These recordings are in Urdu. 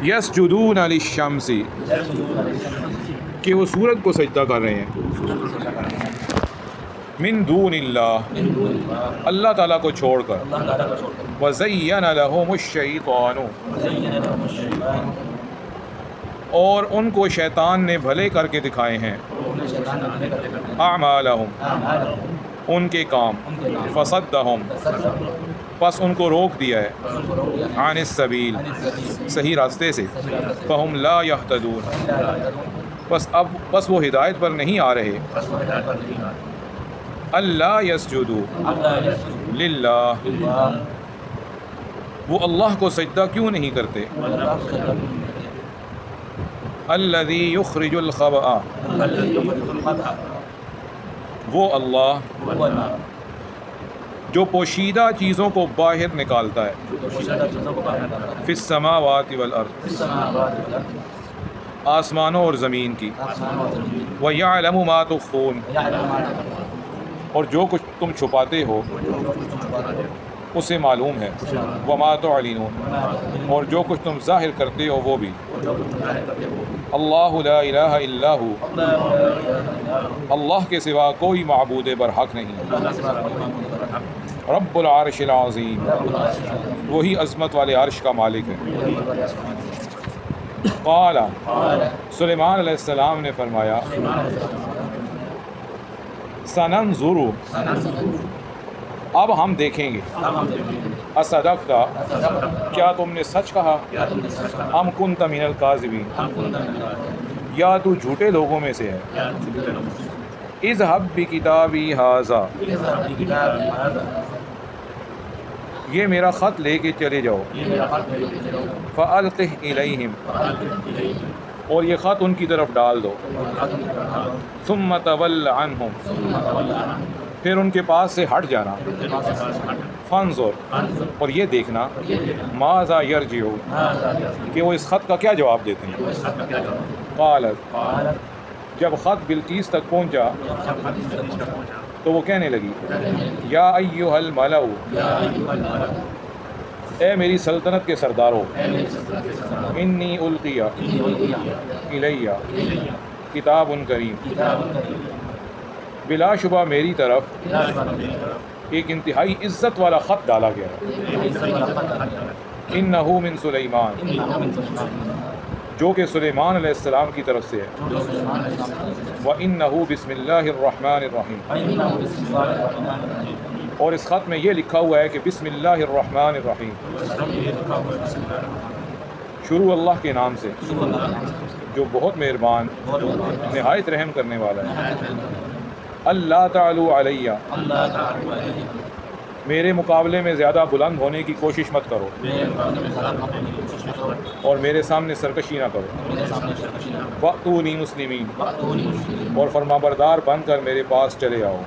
یسجدون للشمس کہ وہ سورج کو سجدہ کر رہے ہیں، من دون اللہ اللہ تعالیٰ کو چھوڑ کر، وزین لہم الشیطان اور ان کو شیطان نے بھلے کر کے دکھائے ہیں، اعمالہم ان کے کام، فصدہم پس ان کو روک دیا ہے، عن السبیل صحیح راستے سے، فہم لا یہتدون بس وہ ہدایت پر نہیں آ رہے، اللہ یسجدوا للہ وہ اللہ کو سجدہ کیوں نہیں کرتے، الذی یخرج الخبأ وہ اللہ جو پوشیدہ چیزوں کو باہر نکالتا ہے، فی السماوات والارض آسمانوں اور زمین کی، وَيَعْلَمُ مَا تُخْفُونَ اور جو کچھ تم چھپاتے ہو اسے معلوم ہے، وَمَا تُعْلِنُونَ اور جو کچھ تم ظاہر کرتے ہو وہ بھی، اللہ لا الہ الا ہو اللہ کے سوا کوئی معبود برحق نہیں، رب العرش العظیم وہی عظمت والے عرش کا مالک ہے، قال سلیمان علیہ السلام نے فرمایا، سننظر اب ہم دیکھیں گے، اصدقت کیا تم نے سچ کہا، ام کنت من الکاذبین یا تو جھوٹے لوگوں میں سے ہے، اذهب بکتابی ھذا یہ میرا خط لے کے چلے جاؤ، فألقہ الیہم اور یہ خط ان کی طرف ڈال دو، ثم تول عنہم پھر ان کے پاس سے ہٹ جانا، فانظر اور یہ دیکھنا، ماذا یرجعون کہ وہ اس خط کا کیا جواب دیتے ہیں، قالت جب خط بلقیس تک پہنچا تو وہ کہنے لگی، یا ایھا الملأ اے میری سلطنت کے سردارو، انی القی الی کتاب کریم بلا شبہ میری طرف ایک انتہائی عزت والا خط ڈالا گیا ہے، انہ من سلیمان جو کہ سلیمان علیہ السلام کی طرف سے ہے، وَإِنَّهُ بسم اللہ الرحمن الرحیم اور اس خط میں یہ لکھا ہوا ہے کہ بسم اللہ الرحمن الرحیم شروع اللہ کے نام سے جو بہت مہربان نہایت رحم کرنے والا ہے، اللہ تعالی علیہ میرے مقابلے میں زیادہ بلند ہونے کی کوشش مت کرو اور میرے سامنے سرکشی نہ کرو، وَأْتُونِي مسلمین اور فرما بردار بن کر میرے پاس چلے آؤ۔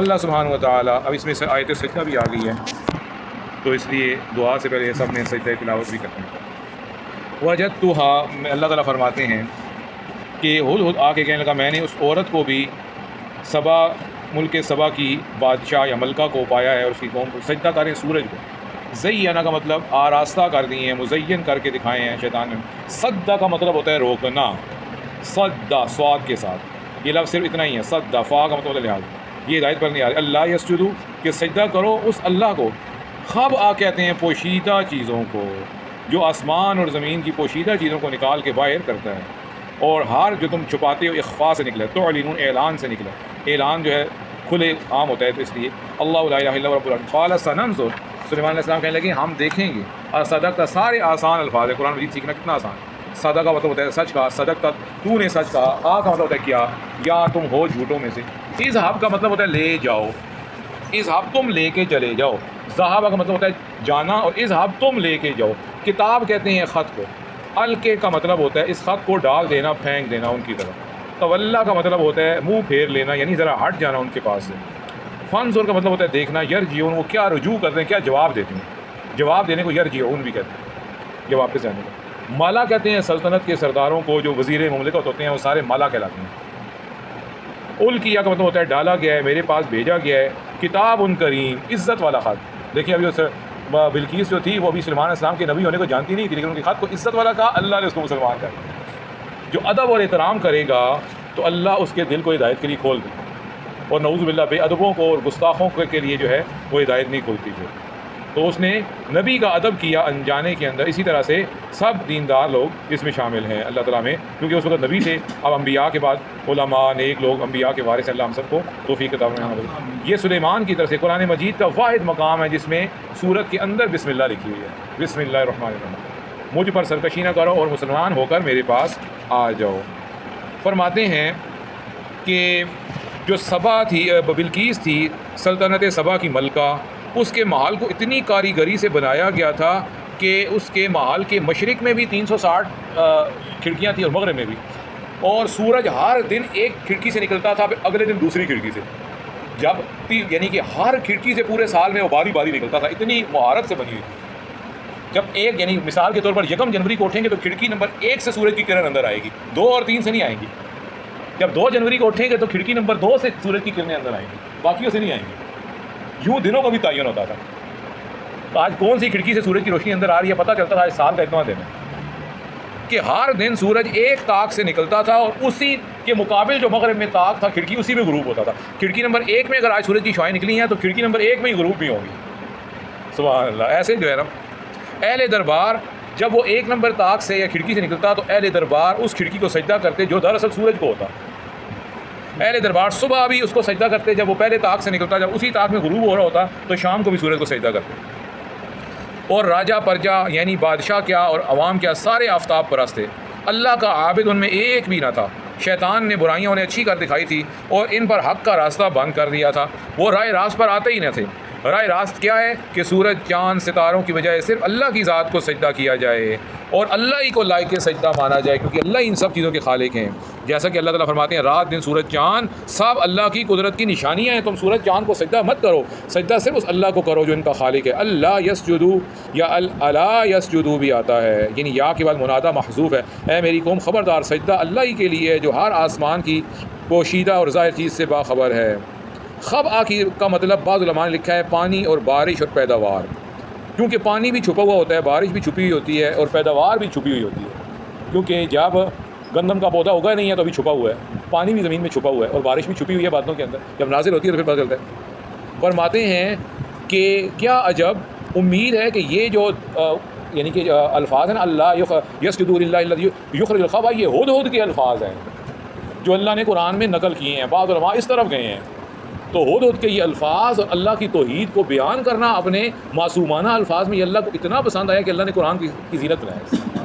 اللہ سبحانہ و تعالیٰ اب اس میں سے آیت سجدہ بھی آ گئی ہے تو اس لیے دعا سے پہلے سب نے سجدہ تلاوت بھی کرنا ہے۔ وجدتھا اللہ تعالیٰ فرماتے ہیں کہ ہدہد آ کے کہنے لگا میں نے اس عورت کو بھی سبا ملک سبا کی بادشاہ یا ملکہ کو پایا ہے اور اس کی قوم کو سجدہ کریں سورج کو، زینہ کا مطلب آراستہ کر دی ہیں، مزین کر کے دکھائے ہیں شیطان نے، صدہ کا مطلب ہوتا ہے روکنا، صدہ سواد کے ساتھ، یہ لفظ صرف اتنا ہی ہے، صدہ فا کا مطلب لحاظ یہ ہدایت پر نہیں آ رہی، اللہ یسجدو کہ سجدہ کرو اس اللہ کو، خب آ کہتے ہیں پوشیدہ چیزوں کو، جو آسمان اور زمین کی پوشیدہ چیزوں کو نکال کے باہر کرتا ہے، اور ہر جو تم چھپاتے ہو اخفا سے نکلا، تعلنون اعلان سے نکلا، اعلان جو ہے کھلے عام ہوتا ہے تو اس لیے اللہ لا الہ الا هو رب العالمین، قال سننظر سلیمان علیہ السلام کہنے لگے ہم دیکھیں گے، اور صدقت سارے آسان الفاظ ہے، قرآن مجید سیکھنا کتنا آسان، صدقہ کا مطلب ہوتا ہے سچ کہا، صدقت تو نے سچ کہا، آ کا مطلب ہوتا ہے کیا یا تم ہو جھوٹوں میں سے، اذهب کا مطلب ہوتا ہے لے جاؤ، اذهب تم لے کے چلے جاؤ، ذهب کا مطلب ہوتا ہے جانا اور اذهب تم لے کے جاؤ، کتاب کہتے ہیں خط کو، القے کا مطلب ہوتا ہے اس خط کو ڈال دینا، پھینک دینا ان کی طرف، تولا کا مطلب ہوتا ہے منہ پھیر لینا یعنی ذرا ہٹ جانا ان کے پاس سے، فانظر کا مطلب ہوتا ہے دیکھنا، یرجعون وہ کیا رجوع کرتے ہیں، کیا جواب دیتے ہیں، جواب دینے کو یرجعون بھی کہتے ہیں، یہ واپس جانے کو، مالا کہتے ہیں سلطنت کے سرداروں کو جو وزیر مملکت ہوتے ہیں وہ سارے مالا کہلاتے ہیں، القیہ کا مطلب ہوتا ہے ڈالا گیا ہے، میرے پاس بھیجا گیا ہے، کتاب کریم عزت والا خط، دیکھیں ابھی بلقیس جو تھی وہ ابھی سلیمان علیہ السلام کے نبی ہونے کو جانتی نہیں تھی، لیکن ان کے خط کو عزت والا کہا، اللہ نے اس کو مسلمان کر دیا۔ جو ادب اور احترام کرے گا تو اللہ اس کے دل کو ہدایت کے لیے کھول دے، اور نعوذ باللہ بے ادبوں کو اور گستاخوں کے لیے جو ہے وہ ہدایت نہیں کھولتی ہے۔ تو اس نے نبی کا ادب کیا انجانے کے اندر۔ اسی طرح سے سب دیندار لوگ اس میں شامل ہیں اللہ تعالیٰ میں، کیونکہ اس وقت نبی تھے، اب انبیاء کے بعد علماء نیک لوگ انبیاء کے وارث، اللہ ہم سب کو توفیق عطا فرمائے۔ یہ سلیمان کی طرف سے قرآن مجید کا واحد مقام ہے جس میں سورت کے اندر بسم اللہ لکھی ہوئی ہے، بسم اللہ الرحمن الرحیم، مجھ پر سرکشی نہ کرو اور مسلمان ہو کر میرے پاس آ جاؤ۔ فرماتے ہیں کہ جو سبا تھی، بلقیس تھی، سلطنت سبا کی ملکہ، اس کے محل کو اتنی کاریگری سے بنایا گیا تھا کہ اس کے محل کے مشرق میں بھی 360 کھڑکیاں تھیں اور مغرب میں بھی، اور سورج ہر دن ایک کھڑکی سے نکلتا تھا، پھر اگلے دن دوسری کھڑکی سے، جب یعنی کہ ہر کھڑکی سے پورے سال میں وہ باری باری نکلتا تھا، اتنی مہارت سے بنی ہوئی تھی۔ جب ایک یعنی مثال کے طور پر 1 جنوری کو اٹھیں گے تو کھڑکی نمبر 1 سے سورج کی کرن اندر آئے گی، 2 اور 3 سے نہیں آئیں گی۔ جب 2 جنوری کو اٹھیں گے تو کھڑکی نمبر 2 سے سورج کی کرنیں اندر آئیں گی، باقیوں سے نہیں آئیں گی۔ یوں دنوں کا بھی تعین ہوتا تھا، تو آج کون سی کھڑکی سے سورج کی روشنی اندر آ رہی ہے پتہ چلتا تھا آج سال کا اتنا دن ہے، کہ ہر دن سورج ایک طاق سے نکلتا تھا اور اسی کے مقابل جو مغرب میں طاق تھا کھڑکی، اسی میں غروب ہوتا تھا۔ کھڑکی نمبر 1 میں اگر آج سورج کی شعائیں نکلی ہیں تو کھڑکی نمبر 1 میں ہی غروب بھی ہوگی۔ سبحان اللہ۔ ایسے جو ہے نا اہل دربار جب وہ 1 نمبر طاق سے یا کھڑکی سے نکلتا تو اہل دربار اس کھڑکی کو سجدہ کرتے جو دراصل سورج کو ہوتا۔ اہل دربار صبح بھی اس کو سجدہ کرتے جب وہ پہلے طاق سے نکلتا، جب اسی طاق میں غروب ہو رہا ہوتا تو شام کو بھی سورج کو سجدہ کرتے۔ اور راجہ پرجا یعنی بادشاہ کیا اور عوام کیا سارے آفتاب پرست تھے، اللہ کا عابد ان میں ایک بھی نہ تھا۔ شیطان نے برائیاں انہیں اچھی کر دکھائی تھی اور ان پر حق کا راستہ بند کر دیا تھا، وہ رائے راست پر آتے ہی نہ تھے۔ رائے راست کیا ہے کہ سورج چاند ستاروں کی بجائے صرف اللہ کی ذات کو سجدہ کیا جائے اور اللہ ہی کو لائق کے سجدہ مانا جائے، کیونکہ اللہ ہی ان سب چیزوں کے خالق ہیں۔ جیسا کہ اللہ تعالیٰ فرماتے ہیں رات دن سورج چاند سب اللہ کی قدرت کی نشانیاں ہیں، تم سورج چاند کو سجدہ مت کرو، سجدہ صرف اس اللہ کو کرو جو ان کا خالق ہے۔ اللہ یسجدو یا الا یسجدو بھی آتا ہے، یعنی یا کے بعد منادہ محذوف ہے، اے میری قوم خبردار سجدہ اللہ ہی کے لیے ہے جو ہر آسمان کی پوشیدہ اور ظاہر چیز سے باخبر ہے۔ خب آخی کا مطلب بعض علماء نے لکھا ہے پانی اور بارش اور پیداوار، کیونکہ پانی بھی چھپا ہوا ہوتا ہے، بارش بھی چھپی ہوئی ہوتی ہے اور پیداوار بھی چھپی ہوئی ہوتی ہے، کیونکہ جب گندم کا پودا اگا نہیں ہے تو ابھی چھپا ہوا ہے، پانی بھی زمین میں چھپا ہوا ہے اور بارش بھی چھپی ہوئی ہے بادلوں کے اندر، جب نازل ہوتی ہے تو پھر پتہ چلتا ہے۔ فرماتے ہیں کہ کیا عجب امید ہے کہ یہ جو یعنی کہ الفاظ ہیں نا اللہ یسجدوا للہ الذی یخرج الخبء، یہ ہدہد کے الفاظ ہیں جو اللہ نے قرآن میں نقل کیے ہیں، بعض علماء اس طرف گئے ہیں۔ تو ہدہد کے یہ الفاظ اور اللہ کی توحید کو بیان کرنا اپنے معصومانہ الفاظ میں یہ اللہ کو اتنا پسند آیا کہ اللہ نے قرآن کی زینت بنایا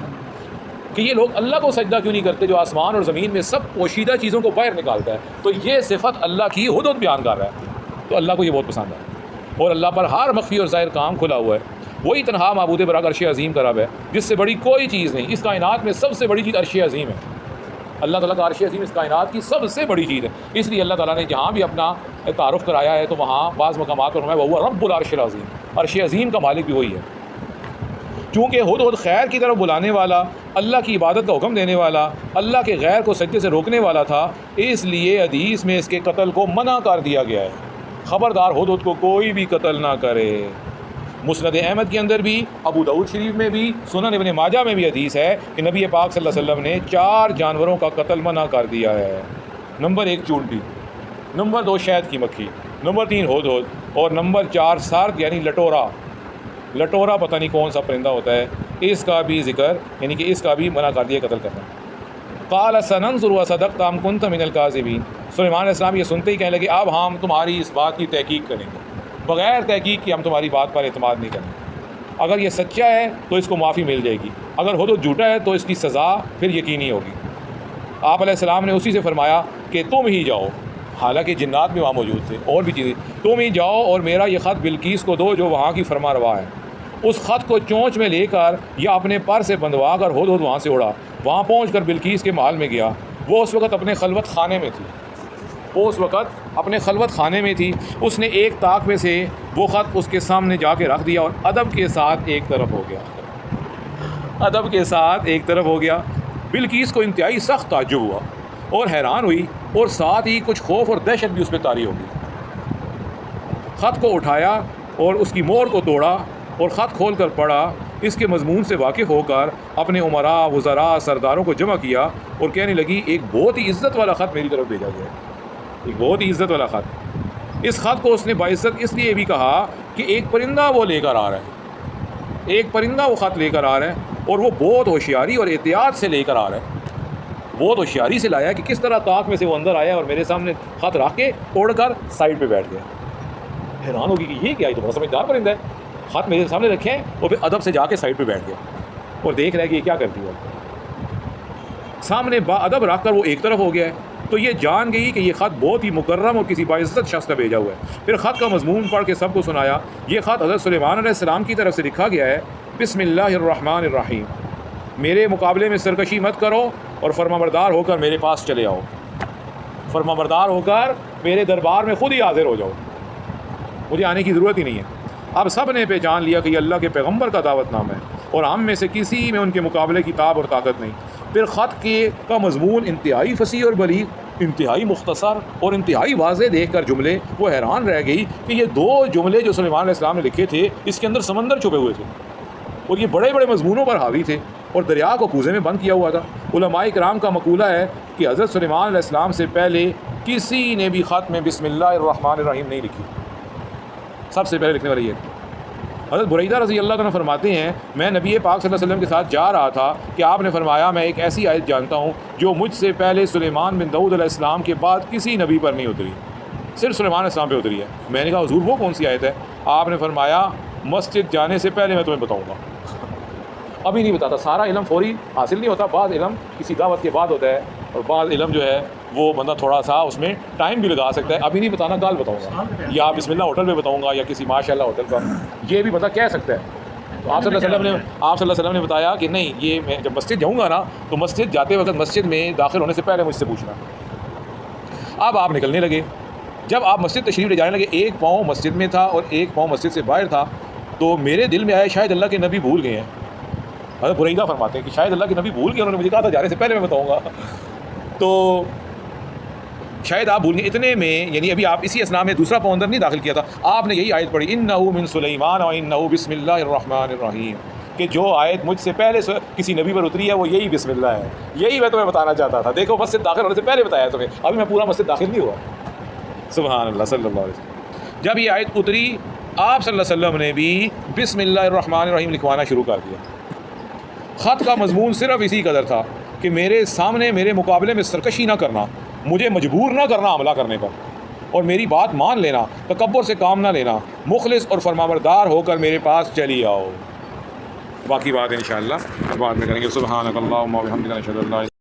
کہ یہ لوگ اللہ کو سجدہ کیوں نہیں کرتے جو آسمان اور زمین میں سب پوشیدہ چیزوں کو باہر نکالتا ہے، تو یہ صفت اللہ کی ہدہد بیان کر رہا ہے، تو اللہ کو یہ بہت پسند ہے اور اللہ پر ہر مخفی اور ظاہر کام کھلا ہوا ہے۔ وہی تنہا معبود برحق عرش عظیم کا رب ہے جس سے بڑی کوئی چیز نہیں، اس کائنات میں سب سے بڑی چیز عرش عظیم ہے، اللہ تعالیٰ کا عرش عظیم اس کائنات کی سب سے بڑی چیز ہے، اس لیے اللہ تعالیٰ نے جہاں بھی اپنا تعارف کرایا ہے تو وہاں بعض مقامات پر فرمایا وہ رب العرش العظیم، عرش عظیم کا مالک بھی وہی ہے۔ چونکہ ہدہد خیر کی طرف بلانے والا، اللہ کی عبادت کا حکم دینے والا، اللہ کے غیر کو سجدے سے روکنے والا تھا، اس لیے حدیث میں اس کے قتل کو منع کر دیا گیا ہے، خبردار ہدہد کو کوئی بھی قتل نہ کرے۔ مسند احمد کے اندر بھی، ابو داؤد شریف میں بھی، سنن ابن ماجہ میں بھی حدیث ہے کہ نبی پاک صلی اللہ علیہ وسلم نے 4 جانوروں کا قتل منع کر دیا ہے۔ نمبر 1 چونٹی، نمبر 2 شہد کی مکھی، نمبر 3 ہدہد اور نمبر 4 سرد یعنی لٹورا۔ لٹورا پتہ نہیں کون سا پرندہ ہوتا ہے، اس کا بھی ذکر یعنی کہ اس کا بھی منع کر دیا قتل کرنا۔ قال سننظر وصدقت ام كنت من الكاذبین، سلیمان علیہ السلام یہ سنتے ہی کہنے لگے اب ہم تمہاری اس بات کی تحقیق کریں گے، بغیر تحقیق کی ہم تمہاری بات پر اعتماد نہیں کریں گے، اگر یہ سچا ہے تو اس کو معافی مل جائے گی، اگر ہدہد جھوٹا ہے تو اس کی سزا پھر یقینی ہوگی۔ آپ علیہ السلام نے اسی سے فرمایا کہ تم ہی جاؤ، حالانکہ جنات بھی وہاں موجود تھے اور بھی چیزیں، تم ہی جاؤ اور میرا یہ خط بلقیس کو دو جو وہاں کی فرما روا ہے۔ اس خط کو چونچ میں لے کر یا اپنے پر سے بندھوا کر ہدہد وہاں سے اڑا، وہاں پہنچ کر بلقیس کے محل میں گیا، وہ اس وقت اپنے خلوت خانے میں تھی، اس نے ایک طاق میں سے وہ خط اس کے سامنے جا کے رکھ دیا اور ادب کے ساتھ ایک طرف ہو گیا۔ بلقیس کو انتہائی سخت تعجب ہوا اور حیران ہوئی اور ساتھ ہی کچھ خوف اور دہشت بھی اس پہ طاری ہو گئی۔ خط کو اٹھایا اور اس کی مہر کو توڑا اور خط کھول کر پڑھا، اس کے مضمون سے واقف ہو کر اپنے عمراء، وزراء، سرداروں کو جمع کیا اور کہنے لگی ایک بہت ہی عزت والا خط میری طرف بھیجا گیا ہے، ایک بہت ہی عزت والا خط۔ اس خط کو اس نے باعزت اس لیے بھی کہا کہ ایک پرندہ وہ لے کر آ رہا ہے، ایک پرندہ وہ خط لے کر آ رہا ہے، اور وہ بہت ہوشیاری اور احتیاط سے لے کر آ رہا ہے، بہت ہوشیاری سے لایا کہ کس طرح طاق میں سے وہ اندر آیا اور میرے سامنے خط رکھ کے اڑ کر سائڈ پہ بیٹھ گیا۔ حیران ہوگی کہ یہ کیا ہے، تو بہت سمجھدار پرندہ ہے، خط میرے سامنے رکھے ہیں اور پھر ادب سے جا کے سائڈ پہ بیٹھ گیا اور دیکھ رہا ہے کہ یہ کیا کرتی ہے، سامنے با ادب رکھ کر وہ ایک طرف ہو گیا ہے۔ تو یہ جان گئی کہ یہ خط بہت ہی مکرم اور کسی باعزت شخص کا بھیجا ہوا ہے۔ پھر خط کا مضمون پڑھ کے سب کو سنایا۔ یہ خط حضرت سلیمان علیہ السلام کی طرف سے لکھا گیا ہے، بسم اللہ الرحمن الرحیم، میرے مقابلے میں سرکشی مت کرو اور فرمانبردار ہو کر میرے پاس چلے آؤ، فرمانبردار ہو کر میرے دربار میں خود ہی حاضر ہو جاؤ، مجھے آنے کی ضرورت ہی نہیں ہے۔ اب سب نے پہچان لیا کہ یہ اللہ کے پیغمبر کا دعوت نامہ ہے اور ہم میں سے کسی میں ان کے مقابلے کی تاب اور طاقت نہیں۔ پھر خط کا مضمون انتہائی فصیح اور بلیغ، انتہائی مختصر اور انتہائی واضح دیکھ کر جملے وہ حیران رہ گئی کہ یہ دو جملے جو سلیمان علیہ السلام نے لکھے تھے اس کے اندر سمندر چھپے ہوئے تھے اور یہ بڑے بڑے مضمونوں پر حاوی تھے اور دریا کو کوزے میں بند کیا ہوا تھا۔ علماء کرام کا مقولہ ہے کہ حضرت سلیمان علیہ السلام سے پہلے کسی نے بھی خط میں بسم اللہ الرحمن الرحیم نہیں لکھی، سب سے پہلے لکھنے والا یہ۔ حضرت بریدہ رضی اللہ عنہ فرماتے ہیں، میں نبی پاک صلی اللہ علیہ وسلم کے ساتھ جا رہا تھا کہ آپ نے فرمایا میں ایک ایسی آیت جانتا ہوں جو مجھ سے پہلے سلیمان بن داؤد علیہ السلام کے بعد کسی نبی پر نہیں اتری، صرف سلیمان علیہ السلام پہ اتری ہے۔ میں نے کہا حضور وہ کون سی آیت ہے؟ آپ نے فرمایا مسجد جانے سے پہلے میں تمہیں بتاؤں گا۔ ابھی نہیں بتاتا، سارا علم فوری حاصل نہیں ہوتا، بعض علم کسی دعوت کے بعد ہوتا ہے اور بعض علم جو ہے وہ بندہ تھوڑا سا اس میں ٹائم بھی لگا سکتا ہے۔ ابھی نہیں بتانا، کل بتاؤں گا، یا بسم اللہ ہوٹل پہ بتاؤں گا، یا کسی ماشاء اللہ ہوٹل کا، یہ بھی بندہ کہہ سکتا ہے۔ تو آپ صلی اللہ علیہ وسلم نے بتایا کہ نہیں، یہ میں جب مسجد جاؤں گا نا تو مسجد جاتے وقت مسجد میں داخل ہونے سے پہلے مجھ سے پوچھنا۔ اب آپ نکلنے لگے، جب آپ مسجد تشریف لے جانے لگے، ایک پاؤں مسجد میں تھا اور ایک پاؤں مسجد سے باہر تھا، تو میرے دل میں آیا شاید اللہ کے نبی بھول گئے ہیں۔ حضرت بریدہ فرماتے ہیں کہ شاید اللہ کے نبی بھول گئے، انہوں نے مجھے کہا تھا جانے سے پہلے میں بتاؤں گا، تو شاید آپ بھول گئے۔ اتنے میں یعنی ابھی آپ اسی اسنا میں دوسرا پاؤں اندر نہیں داخل کیا تھا، آپ نے یہی آیت پڑھی انہ من سلیمان و انہ بسم اللہ الرحمن الرحیم، کہ جو آیت مجھ سے پہلے کسی نبی پر اتری ہے وہ یہی بسم اللہ ہے۔ یہی میں تمہیں بتانا چاہتا تھا، دیکھو مسجد داخل ہونے سے پہلے بتایا تمہیں، ابھی میں پورا مسجد داخل نہیں ہوا۔ سبحان اللہ، صلی اللہ علیہ وسلم۔ جب یہ آیت اتری آپ صلی اللہ علیہ وسلم نے بھی بسم اللہ الرحمن الرحیم لکھوانا شروع کر دیا۔ خط کا مضمون صرف اسی قدر تھا کہ میرے سامنے میرے مقابلے میں سرکشی نہ کرنا، مجھے مجبور نہ کرنا حملہ کرنے پر، اور میری بات مان لینا، تکبر سے کام نہ لینا، مخلص اور فرمانبردار ہو کر میرے پاس چلی آؤ۔ باقی بات انشاءاللہ بعد میں کریں گے۔ سبحانک اللہم و بحمدک، اشہد ان لا